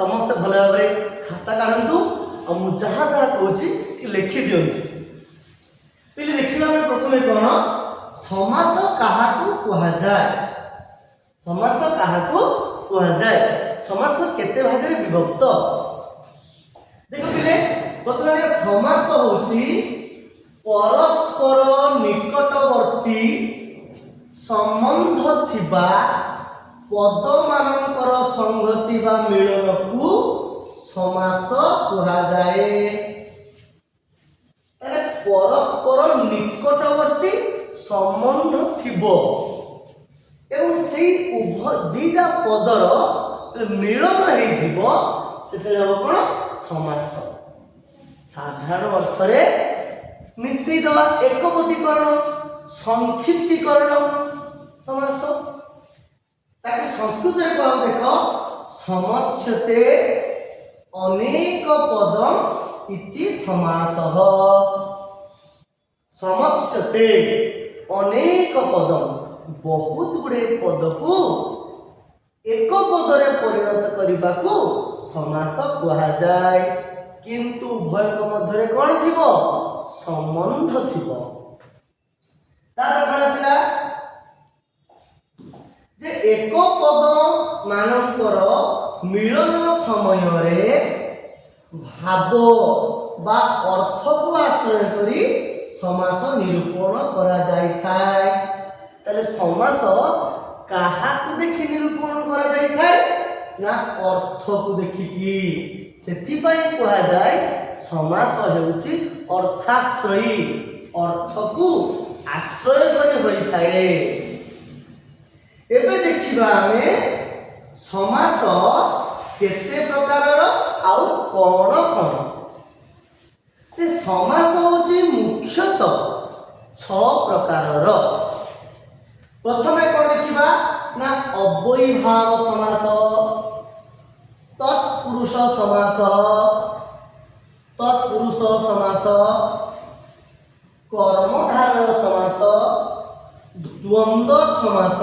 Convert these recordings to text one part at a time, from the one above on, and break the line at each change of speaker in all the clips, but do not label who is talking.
समस्त भल भाव खाता काढ़ु और मुझे जहाँ जहाँ कौच लिखि दिंतु पे देखा प्रथम कौन समास क्या कहुए समास क्या कहुए समास केते भाग में विभक्त देख पे प्रथम समास होची परस्पर निकटवर्ती संबंध थिबा पद मानकर संगति बा मिलन को समास कहुए परस्पर निकटवर्ती संबंध थिबो एवं से दुईटा पदर मिलन हो कौन समास साधारण अर्थ में मिसई दवा एकपदीकरण संक्षिप्तीकरण समास संस्कृत में कह देख समस्यते अनेक पदम इति समासः समस्यते अनेक पदम बहुत गुड़े पद को एक पदरे परिणत करने को समास कहुए किंतु उभय मध्य कौन थी संबंध थी कौन आसला जे एक पद मानकर मिलन समय रे भाव बा अर्थ को आश्रय करी समास निरूपण करा जाय थाए ताले समास कहा को देखि निरूपण करा जाय थाए ना अर्थ को देखिकी सेथिपाई कहा जाय समास हेउची अर्थाश्रयी अर्थ को आश्रय करी होई थाए एबे देखिबा हमें समास केते प्रकारर आउ कोन कोन ते समास होची मुख्यतः 6 प्रकारर प्रथमे कोन देखिबा ना अव्ययीभाव समास तत्पुरुष समास कर्मधारय समास द्वंद्व समास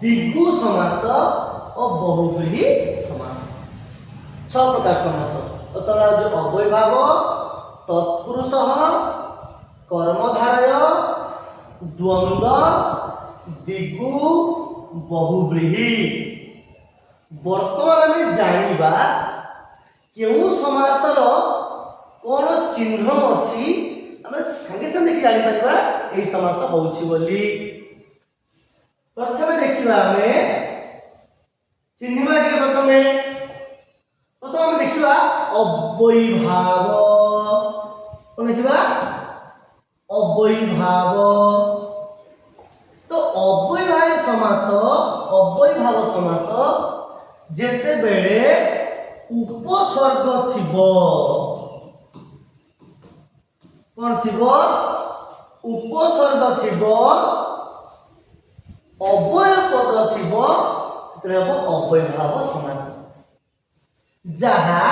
दिगु समास और बहुव्रीहि समास 6 प्रकार समास जो अव्ययीभाव तत्पुरुष कर्मधारय द्वंद्व दिगु बहुव्रीहि वर्तमान में जानिबा केउ समासर कौन चिन्ह अच्छी आम संगे संगे देखि जानि परिबा एई समास होउछि बोली प्रथमे देखिबा हमें चिन्हिबा के प्रथमे प्रथम देखिबा अव्ययीभाव कोन देखिबा अव्ययीभाव तो अव्ययीभाव समास जेते बेले उपसर्ग थिबो कोन थिबो उपसर्ग थिबो अव्यय पद थिबो सेतरे अव्ययीभाव समास जहा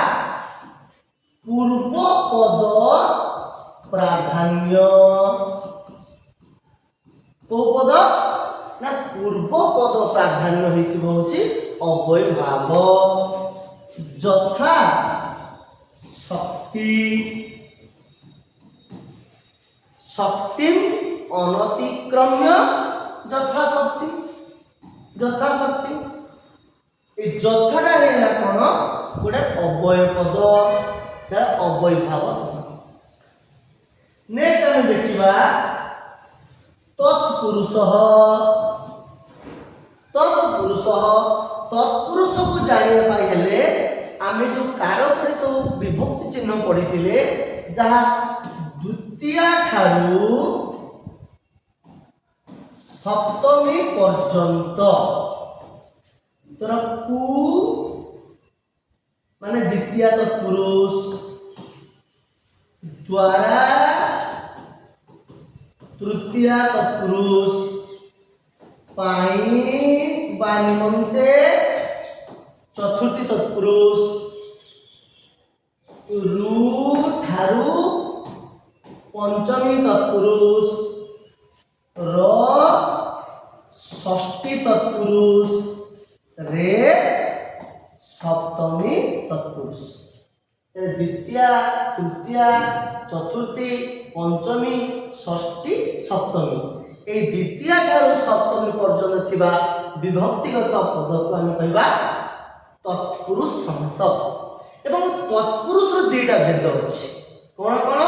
पूर्व पद प्राधान्य को पद ना पूर्व पद प्राधान्य होइथिबो होछि अव्ययीभाव यथा शक्ति शक्ति अनतिक्रम्य यथा शक्ति ए यथाटा हेला कोन गोटे अव्यय पद तार अव्ययीभाव समास नेक्स्ट हम देखिबा तत्पुरुष को जानिया पाई हेले आमे जो कारक रे सब विभक्ति चिन्ह पढ़िथिले जहा द्वितीय ठारू सप्तमी पर्यंत तोरा कु माने द्वितीय तत्पुरुष द्वारा तृतीय तत्पुरुष पाई बा निमंते चतुर्थी तत्पुरुष रु ठारू पंचमी तत्पुरुष र षष्ठी तत्पुरुष रे सप्तमी तत्पुरुष। द्वितीया तृतीया चतुर्थी पंचमी षष्ठी सप्तमी ए द्वितीया ठारू सप्तमी पर्यंत थिबा विभक्तिगत पद को आम कहबा तत्पुरुष समास। एवं तत्पुरुष रो दुईटा भेद अछि कोन कोन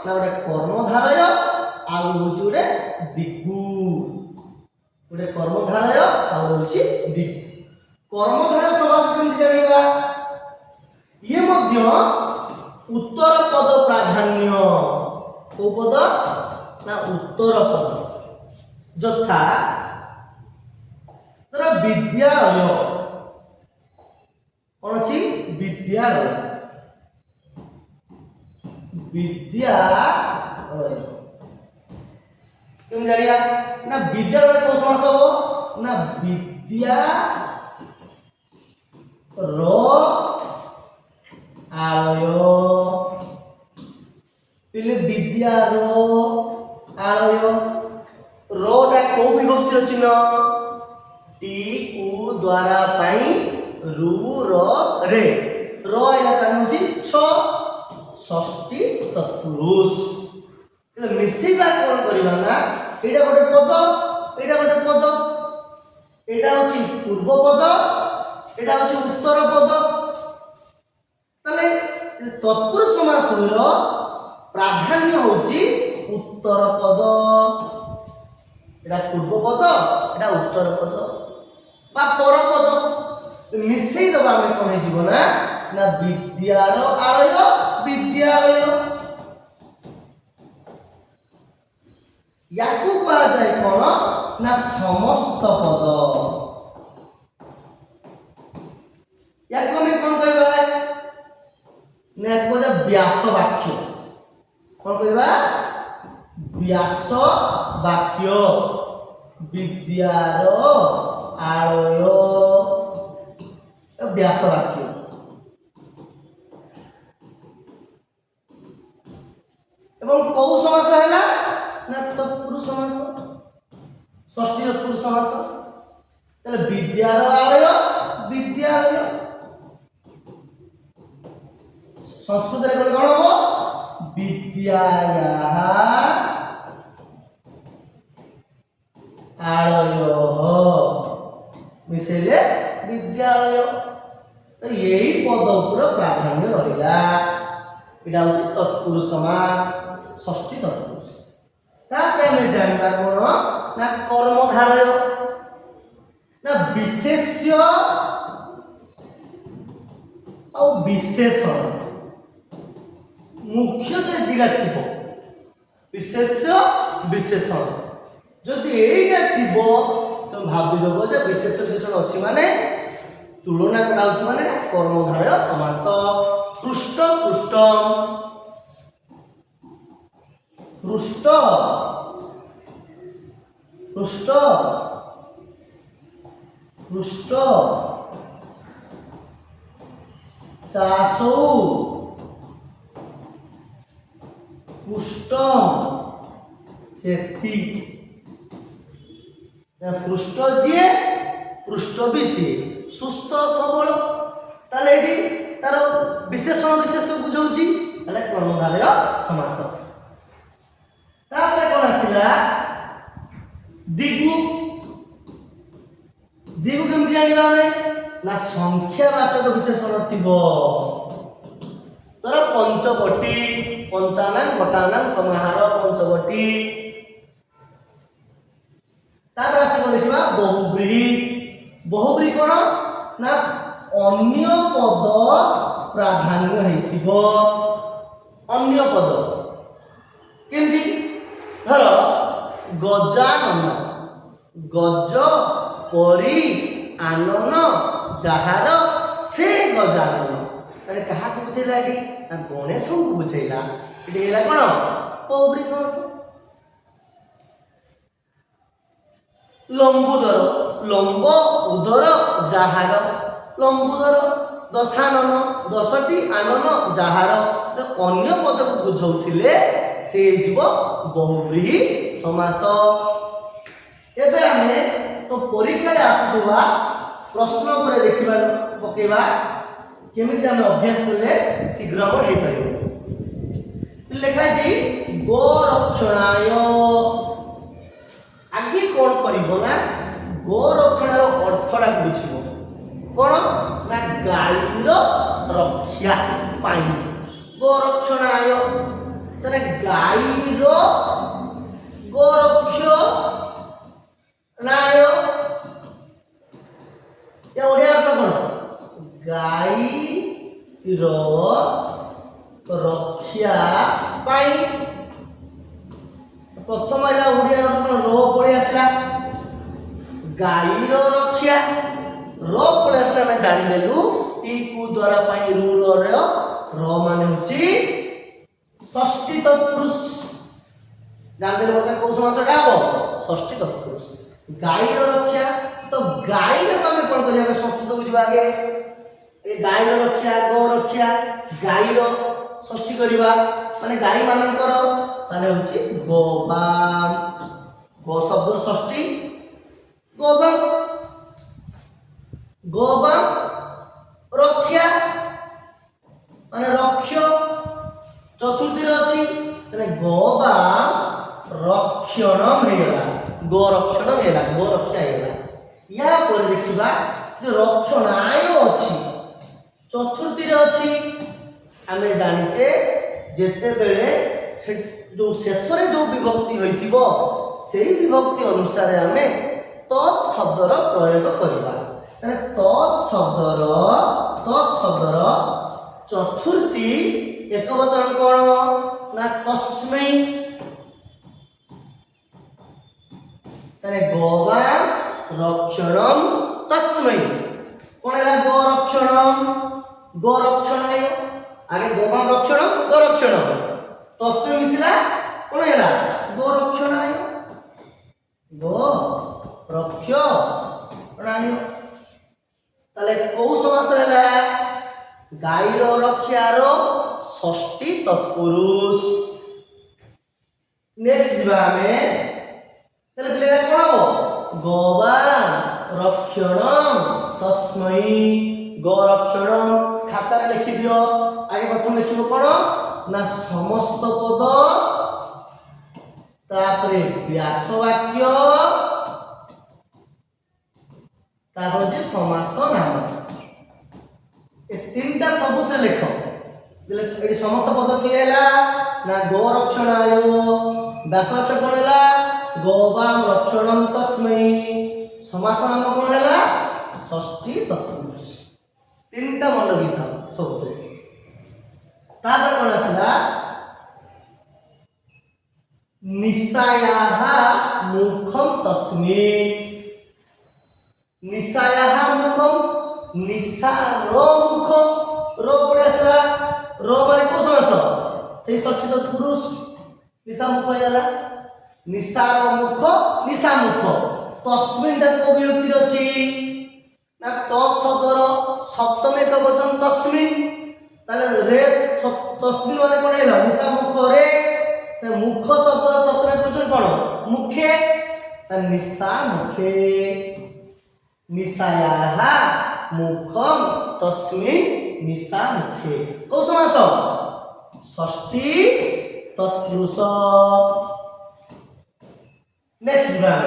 ना गोटे कर्मधारय आ गोटे दिगु। गोटे कर्मधारय आ होछि दिगु। कर्मधारय समास केमि जानिबा ये मध्य उत्तर पद प्राधान्य को पद ना उत्तर पद यथा तरा विद्यालय कौन अच्छी विद्यालय विद्यालय क्यों जानिया ना विद्यालय को समास हो ना विद्या रो आलय पहले विद्या रो आलय रोटा को विभक्ति चिन्ह टी उ द्वारा पाई रु र रे रो आइला कान होची छ षष्ठी तत्पुरुष એટલે મિસીબા કોણ કરીবা ના એટા ଗୋଟେ પદ એટા ଗୋଟେ પદ એટા હોची પૂર્વ પદ એટા હોची ઉત્તર પદ তাহলে তৎপুরুষ সমাসৰ प्राधान्य होची उत्तर पद एटा पूर्व पद एटा उत्तर पद बा पर पद मिसई दबा में कोन जीव ना ना विद्यार आलय विद्यालय याकू कहा जाय कोन ना समस्त पद याकू में कोन कहबा ना को व्यास वाक्य कौन कहबा व्यास वाक्य विद्यार आलय व्यास वाक्य एवं कौ समास हैला ना तत्पुरुष समास षष्ठी तत्पुरुष समास तले विद्यार आलय विद्यालय संस्कृत रे कोन हो विद्यायाः आलयः मिसेले विद्यालय तो यही पद उपर प्राधान्य रहिला एटा होची तत्पुरुष समास षष्ठी तत्पुरुष तापर हम जानिबा कोन ना कर्मधारय ना विशेष्य और विशेषण मुख्यतः दिला थिबो विशेष्य विशेषण जदि एटा थिबो तो भाबि दबो जे विशेष विशेषण अछि माने तुलना कराउछि माने कर्मधारय समास पृष्ठ पृष्ठ पृष्ठ पृष्ठ पृष्ठ चासौ पुष्टम सेति पृष्ठ जे पृष्ठ भी से सुस्थ सबल ताले एठी तार विशेषण विशेष बुझौची ताले कर्मधारय समास तापर कोन आसिला दिगु दिगु केमति जानिबा हमें ना संख्यावाचक विशेषण थिबो तर पंचवटी पंचानां घटानां समाहार पंचवटी तापर आसे कोन देखिबा बहुब्रीहि बहुब्रीहि कोन ना अन्य पद प्राधान्य हेथिबो अन्य पद केमति धर गजानन गज परी आनन जाहार से गजानन तारे कहा को बुझेला कि ना गणेश को बुझेला एटी हेला कोन बहुब्रीहि समास लंबोदर लंब उदर जाहार लंबोदर दशानन दशटी आनन जाहार अन्य पद को बुझौथिले से जीव बहुब्रीहि समास एबे हमें तो परीक्षा रे आसुवा प्रश्न पर देखिबा पकेबा केमिति हम अभ्यास करले शीघ्र हम हे परिबो लिखा जी गोरक्षणाय आगे कौन करिबो ना गोरक्षणार अर्थटा बुझिबो कौन ना गाईर रक्षा पाई गोरक्षणाय तने गाईर गोरक्षणाय या ओडिया अर्थ कौन गाईर रक्षा पाई प्रथम आइला ओडिया अर्थ रो पळे आसला गाईर रक्षा रो पळे आसला मैं जानि देलु टी कु द्वारा पाई रु रो माने होची षष्ठी तत्पुरुष जान देले बोलता को समासटा हो षष्ठी तत्पुरुष गाईर रक्षा तो गाई ने तमे कोन करिया में संस्कृत बुझबा आगे ए गाईर रक्षा गो रक्षा गाईर षष्ठी करिबा माने गाई मानकर ताले होची गोबा गो शब्द षष्ठी गोबा गोबा रक्षा माने रक्ष चतुर्थी रे अछि माने गोबा रक्षणम हेला गो रक्षणम हेला गो रक्षा हेला या पर देखिबा जे रक्षणाय अछि चतुर्थी रे अछि आमे जानिचे जेते बेले जो शेष रे जो विभक्ति होइथिबो सेही विभक्ति अनुसार आमे तत् शब्दर प्रयोग करिबा तने तत् शब्दर चतुर्थी एक वचन कोन ना तस्मै तने गोवा रक्षणम तस्मै कोन है गो रक्षणाय आगे गोवा रक्षणम गो रक्षणम तस्मै मिश्रा कोन है गो रक्षणाय गो रक्षणाय ताले को समास है गाईर रक्षार षष्ठी तत्पुरुष नेक्स्ट जीवा में ताले पिलेरा कोन हो गोवा रक्षणम तस्मै गो रक्षणम खाता रे लिखि दियो आगे प्रथम लिखिबो कोन ना समस्त पद तापरे व्यास वाक्य तापर जे समास नाम ए तीनटा सबुत लेख देले एडी समस्त पद कि हैला ना गो रक्षणाय व्यास वाक्य कोन हैला गोवा रक्षणम तस्मै समास नाम कोन हैला षष्ठी तत्पुरुष तीनटा मन रखिथा सबुत तापर कोन आसला निसायाः मुखम तस्मै निसायाः मुखम निसा रो मुख रो पड़े आसला रो माने को समास सेही षष्ठी तत्पुरुष निसा मुख होला निसा रो मुख निसा मुख तस्मिन टा को विभक्ति अछि ना तत् शब्दर सप्तम एक वचन तस्मिन ताले रे तस्मिन माने कोन हैला निसा मुख रे ते मुख शब्दर सप्तम एक वचन कोन मुखे त निसा मुखे निसायाः मुखम तस्मिन निसा मुखे को समास षष्ठी तत्पुरुष नेक्स्ट वन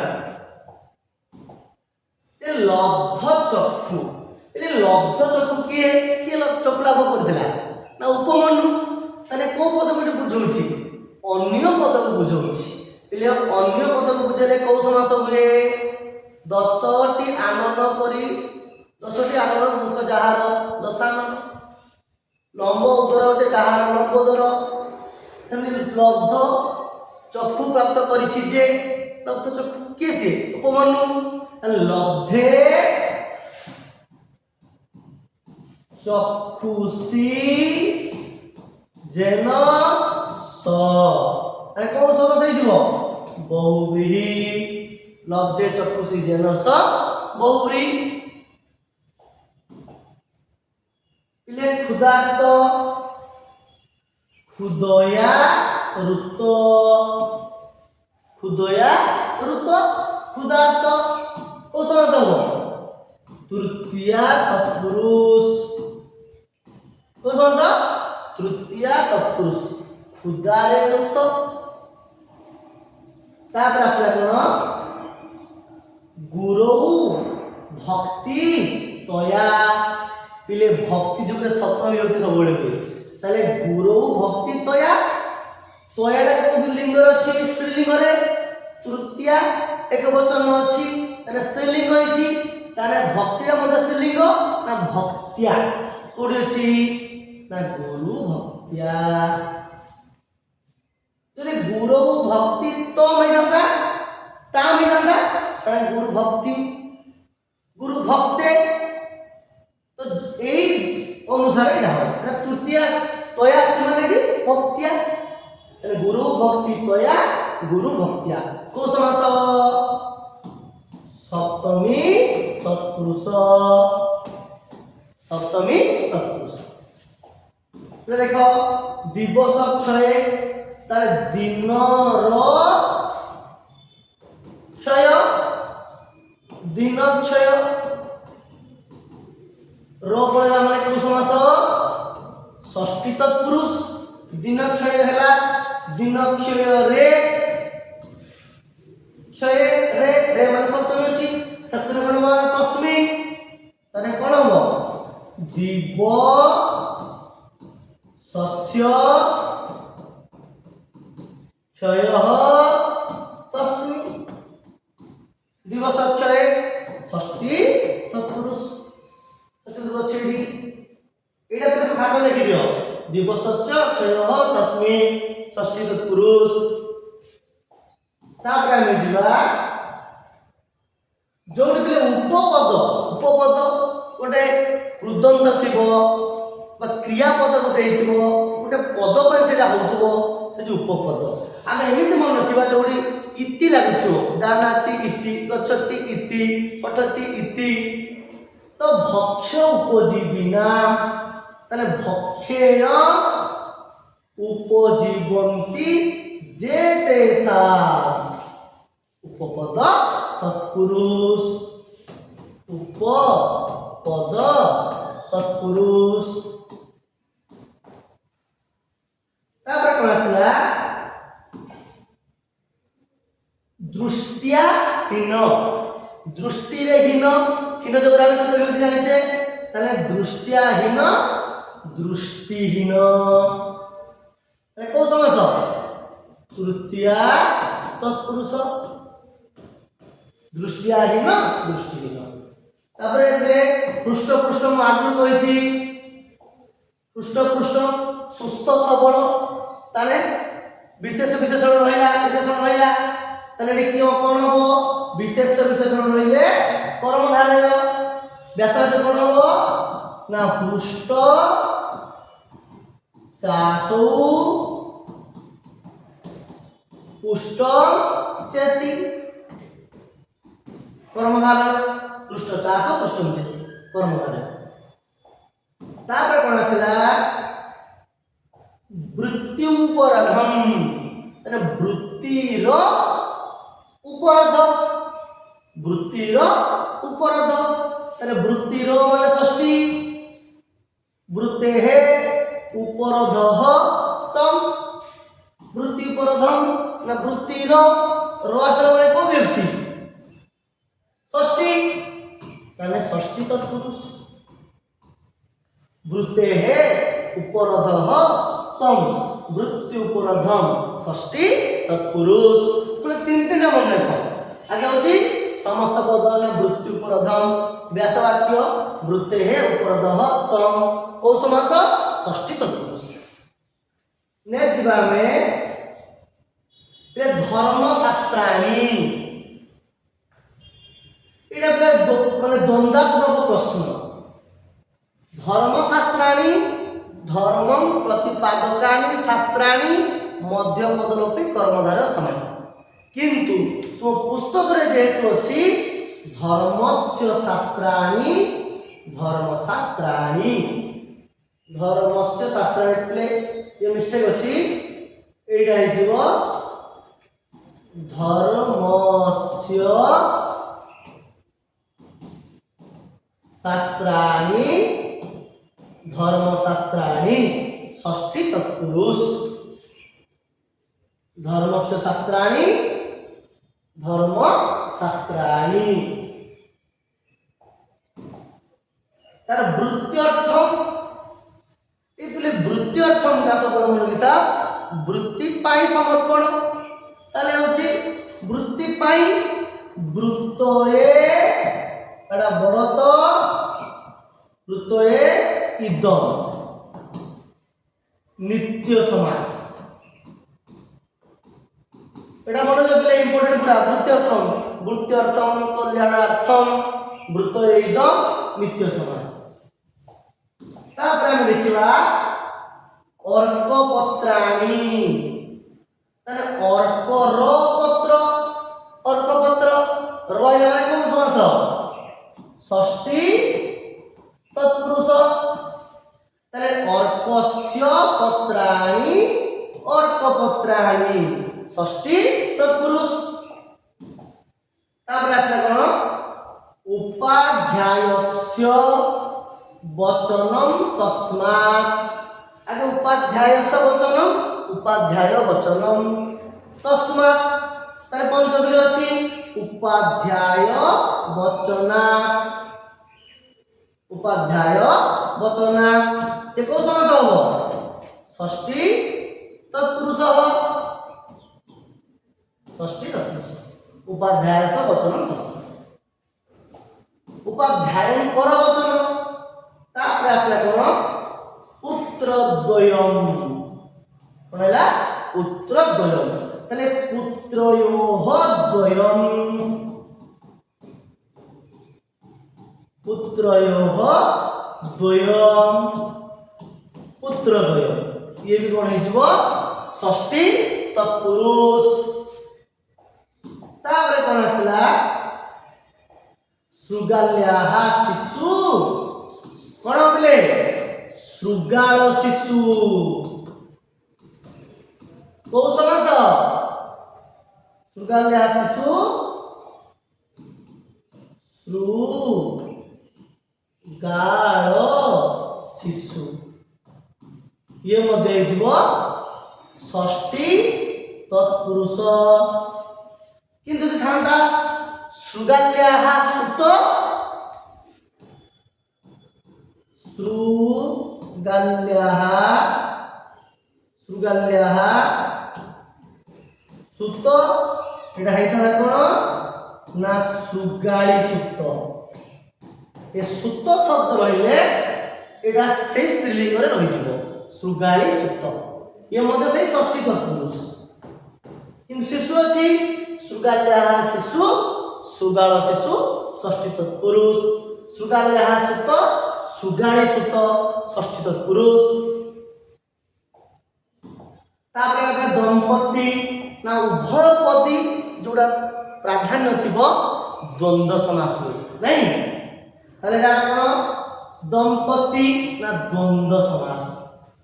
ते लब्ध चक्षु ए लब्ध चक्षु किए के चक्षु लाभ करथिला ना उपमन्यु तने को पद को बुझौछि अन्य पद को बुझौछि इले अन्य पद को बुझले को समास हुए 10टी आनन परी 10टी आनन मुख जहार दशानन लंब उदर उठे जहार लंब उदर सेमि लब्ध चक्षु प्राप्त करिछि जे लब्ध चक्षु के से उपमन्यु लब्धे चक्षुषी जेन स अरे कोन सब सही जीवो बहुव्रीहि लब्धे चक्षुषी जेन स बहुव्रीहि इले क्षुधार्त क्षुदया ऋत क्षुधार्त को समास हो तृतीया तत्पुरुष ক্ষুদারে তত্ত্ব তারপরে আসলে কোন গুরু ভক্তি তয়া পিলে ভক্তি যুগে সপ্তম বিভক্তি ସବୁବେଳେ ହୁଏ তাহলে গুরু ভক্তি তয়া তয়াটা কোন লিঙ্গর ଅଛି স্ত্রীলিঙ্গরে তৃতীয়া একবচন ଅଛି তাহলে স্ত্রীলিঙ্গ ହେଇଛି তাহলে ভক্তিটা ମଧ୍ୟ স্ত্রীলিঙ্গ না ভক্তিয়া কোটি ଅଛି না গুরু ভক্তিয়া যদি গুরু ভক্তি তো ହେଇଥାନ୍ତା তা ହେଇଥାନ୍ତା তাহলে গুরু ভক্তি গুরু ভক্তে তো এই অনুসারে এটা হবে এটা তৃতীয়া তয়া আছে মানে এটি ভক্তিয়া তাহলে গুরু ভক্তি তয়া গুরু ভক্তিয়া কোন সমাস সপ্তমী তৎপুরুষ সপ্তমী তৎপুরুষ এটা দেখো দিবস ক্ষয়ে তাহলে দিনর ক্ষয় দিনক্ষয় रो पळला মানে কোন সমাস ষষ্ঠী তৎপুরুষ দিনক্ষয় হেলা দিনক্ষয় রে क्षय रे रे মানে সপ্তমী ଅଛି সপ্তমী কোন মানে তস্মি তাহলে কোন হবে দিব শস্য क्षय तस्मी दिवस क्षय षष्ठी तत्पुरुष छेड़ी एटा पे खाता लिखि दियो दिवसस्य क्षय तस्मी षष्ठी तत्पुरुष तापर हम जिबा जोडी पे उपपद गोटे कृदंत थिबो बा क्रियापद गोटे हिथिबो गोटे पद पर सेटा होथबो से जो उपपद आम एमती मन रखा जोड़ी इति लगुव जानाति इति गच्छति इति पठति इति तो भक्ष उपजीविना ताले भक्षेण उपजीवन्ति जे तेषा उपपद तत्पुरुष उपपद तत्पुरुष तापर कोन आसला दृष्टिया हीन दृष्टि रे हीन हीन जो हम तो विभक्ति जानिछे ताले दृष्टिया हीन दृष्टिहीन ताले को समास तृतीया तत्पुरुष दृष्टिया हीन दृष्टिहीन तापर एबे पृष्ठ पृष्ठ म आगु कहिछि पृष्ठ पृष्ठ सुस्थ सबल ताले विशेष विशेषण रहिला ताले कि कोन हो विशेष विशेषण रहिले कर्मधारय व्यासवाच्य कोन हो ना पृष्ठ चासौ पुष्ट चेति कर्मधारय पृष्ठ चासौ पुष्ट चेति कर्मधारय तापर कोन आसिला वृत्त्युपरधम ताले वृत्तिर उपरध वृत्तिर उपरध ताले वृत्तिर माने षष्ठी वृत्तेः उपरधः तम वृत्ति उपरधम ना वृत्तिर रस माने को व्यक्ति षष्ठी ताले षष्ठी तत्पुरुष वृत्तेः उपरधः तम वृत्ति उपरधम षष्ठी तत्पुरुष तीन तीन मन रख आगे होची समस्त पद ने वृत्ति उपरधम व्यासवाक्य वृत्ते है उपरधः तम को समास षष्ठी तत्पुरुष नेक्स्ट बा में धर्म शास्त्राणी एटा माने द्वंद्वात्मक प्रश्न धर्म शास्त्राणी धर्मं प्रतिपादकानि शास्त्राणि मध्यपदलोपी कर्मधारय समास किंतु तो पुस्तक रे जेहेतु अछि धर्मस्य शास्त्राणि धर्मशास्त्राणि धर्मस्य शास्त्राणि ये मिस्टेक अछि एटा हि जीव धर्मस्य शास्त्राणि धर्मशास्त्राणि षष्ठी तत्पुरुष धर्मस्य शास्त्राणि धर्म शास्त्राणि तार वृत्त्यर्थम ये वृत्त्यर्थम का सब मन गीता वृत्ति पाई समर्पण ताले होची वृत्ति पाई वृत्तये एटा बड़त वृत्तये इदम नित्य समास एटा मन जबले इंपोर्टेंट पूरा वृत्त्यर्थम कल्याणार्थम वृत्तये इदम नित्य समास तापर हम देखिबा अर्कपत्राणि ताने अर्क र पत्र अर्कपत्र रइला कोन समास षष्ठी तत्पुरुष ताले अर्कस्य पत्राणि अर्कपत्राणि षष्ठी तत्पुरुष तापर आसला कोन उपाध्यायस्य वचनम तस्मात् आगे उपाध्यायस्य वचनम उपाध्याय वचनम तस्मात् तारे पंचमी अछि उपाध्याय वचनात् उपाध्याय वचनात् एको समास हो षष्ठी तत्पुरुष षष्ठी तत्पुरुष उपाध्यायस्य वचनम तस्मात् उपाध्यायं कर वचन तापर आसला कोन पुत्रद्वयम् कोनला पुत्रद्वयम् तले पुत्रयोः द्वयम् पुत्रयोः द्वयम् पुत्रद्वयम् ये भी कोन हिजबो षष्ठी तत्पुरुष तापर कोन आसला सुगाल्याः शिशु कोन बोले श्रुगाल शिशु को समास श्रुगाल्याः शिशु श्रुगाल शिशु ये मध्ये जीव षष्ठी तत्पुरुष किंतु थांता श्रुगाल्याः सुत श्रुगाल्याः सुत एटा हैता कोन ना श्रुगाली सुत ए सुत शब्द रहिले एटा से स्त्रीलिंग रे रहि जिवो श्रुगाली सुत ये मध्ये से षष्ठी तत्पुरुष किंतु शिशु अछि श्रुगाल्याः शिशु श्रुगाल शिशु षष्ठी तत्पुरुष श्रुगाल्याः सुत सुगाली सुत षष्ठी तत्पुरुष तापर आगे दंपति ना उभयपदी जोड़ा प्राधान्य थिबो द्वंद्व समास नहीं ताले एटा कोन दंपति ना द्वंद्व समास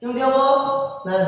केमति हबो ना